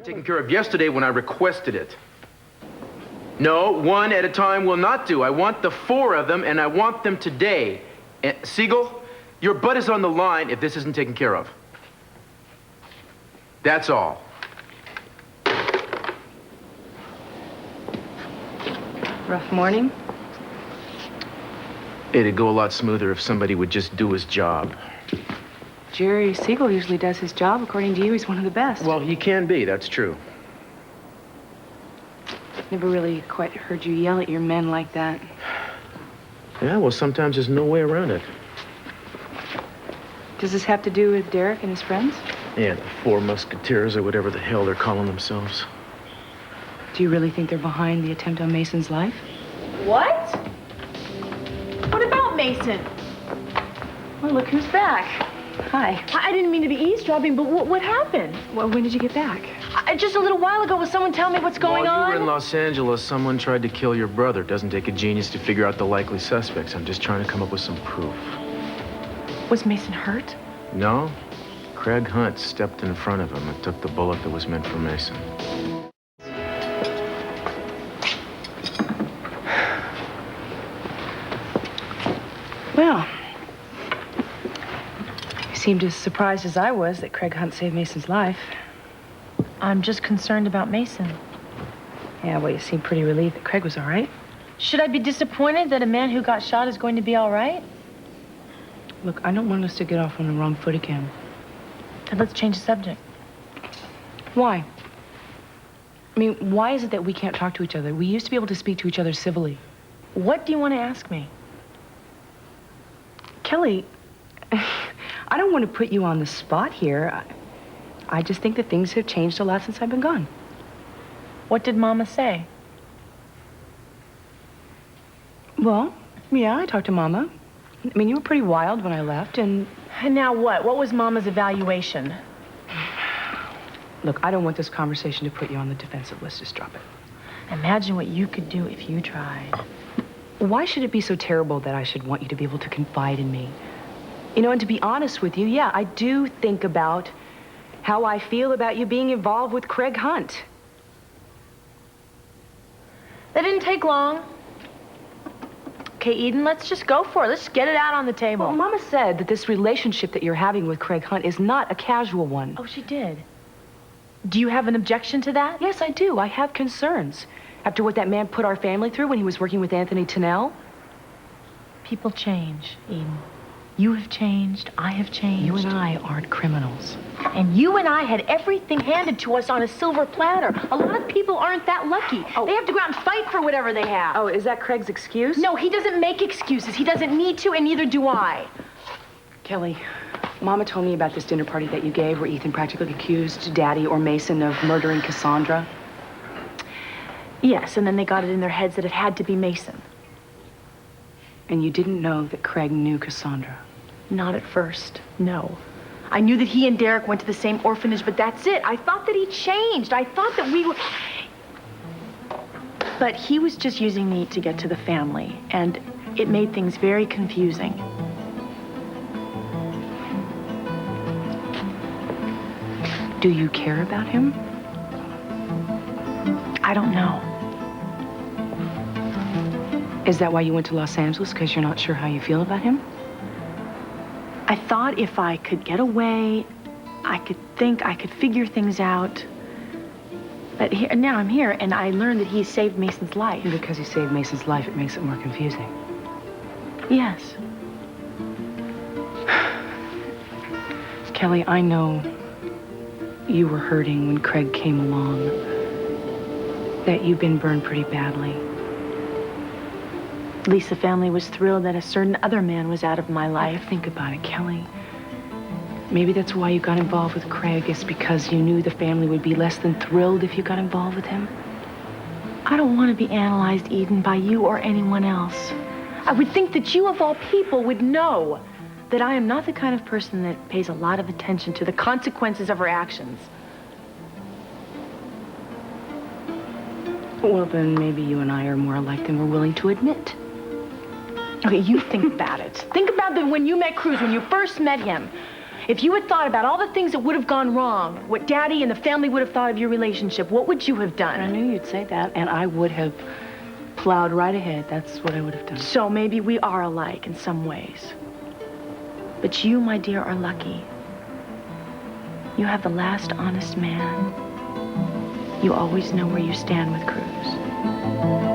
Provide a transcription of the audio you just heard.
Taken care of yesterday when I requested it. No, one at a time will not do. I want the 4 of them, and I want them today. Siegel, your butt is on the line if this isn't taken care of. That's all. Rough morning? It'd go a lot smoother if somebody would just do his job. Jerry Siegel usually does his job. According to you, he's one of the best. Well, he can be, that's true. Never really quite heard you yell at your men like that. Yeah, well, sometimes there's no way around it. Does this have to do with Derek and his friends? Yeah, the 4 Musketeers or whatever the hell they're calling themselves. Do you really think they're behind the attempt on Mason's life? What? What about Mason? Well, look who's back. Hi. I didn't mean to be eavesdropping, but what happened? Well, when did you get back? Just a little while ago, will someone tell me what's going on? While you were in Los Angeles, someone tried to kill your brother. Doesn't take a genius to figure out the likely suspects. I'm just trying to come up with some proof. Was Mason hurt? No. Craig Hunt stepped in front of him and took the bullet that was meant for Mason. Well, you seemed as surprised as I was that Craig Hunt saved Mason's life. I'm just concerned about Mason. Yeah, well, you seemed pretty relieved that Craig was all right. Should I be disappointed that a man who got shot is going to be all right? Look, I don't want us to get off on the wrong foot again. And let's change the subject. Why? I mean, why is it that we can't talk to each other? We used to be able to speak to each other civilly. What do you want to ask me? Kelly, I don't want to put you on the spot here. I just think that things have changed a lot since I've been gone. What did Mama say? Well, yeah, I talked to Mama. I mean, you were pretty wild when I left, and... And now what? What was Mama's evaluation? Look, I don't want this conversation to put you on the defensive. Let's just drop it. Imagine what you could do if you tried. Why should it be so terrible that I should want you to be able to confide in me? You know, and to be honest with you, yeah, I do think about how I feel about you being involved with Craig Hunt. That didn't take long. Okay, Eden, let's just go for it. Let's get it out on the table. Well, Mama said that this relationship that you're having with Craig Hunt is not a casual one. Oh, she did. Do you have an objection to that? Yes, I do. I have concerns. After what that man put our family through when he was working with Anthony Tennell. People change, Eden. You have changed. I have changed. You and I aren't criminals. And you and I had everything handed to us on a silver platter. A lot of people aren't that lucky. Oh. They have to go out and fight for whatever they have. Oh, is that Craig's excuse? No, he doesn't make excuses. He doesn't need to, and neither do I. Kelly, Mama told me about this dinner party that you gave where Ethan practically accused Daddy or Mason of murdering Cassandra. Yes, and then they got it in their heads that it had to be Mason. And you didn't know that Craig knew Cassandra? Not at first, no. I knew that he and Derek went to the same orphanage, but that's it. I thought that he changed. I thought that we were... But he was just using me to get to the family, and it made things very confusing. Do you care about him? I don't know. Is that why you went to Los Angeles? Because you're not sure how you feel about him? I thought if I could get away, I could think, I could figure things out. But here, now I'm here, and I learned that he saved Mason's life. And because he saved Mason's life, it makes it more confusing. Yes. Kelly, I know you were hurting when Craig came along. That you've been burned pretty badly. At least the family was thrilled that a certain other man was out of my life. Think about it, Kelly. Maybe that's why you got involved with Craig, is because you knew the family would be less than thrilled if you got involved with him. I don't want to be analyzed, Eden, by you or anyone else. I would think that you, of all people, would know that I am not the kind of person that pays a lot of attention to the consequences of her actions. Well, then maybe you and I are more alike than we're willing to admit. Okay, you think about it. Think about when you met Cruz, when you first met him. If you had thought about all the things that would have gone wrong, what Daddy and the family would have thought of your relationship, what would you have I done? knew you'd say that, and I would have plowed right ahead. That's what I would have done. So maybe we are alike in some ways. But you, my dear, are lucky. You have the last honest man. You always know where you stand with Cruz.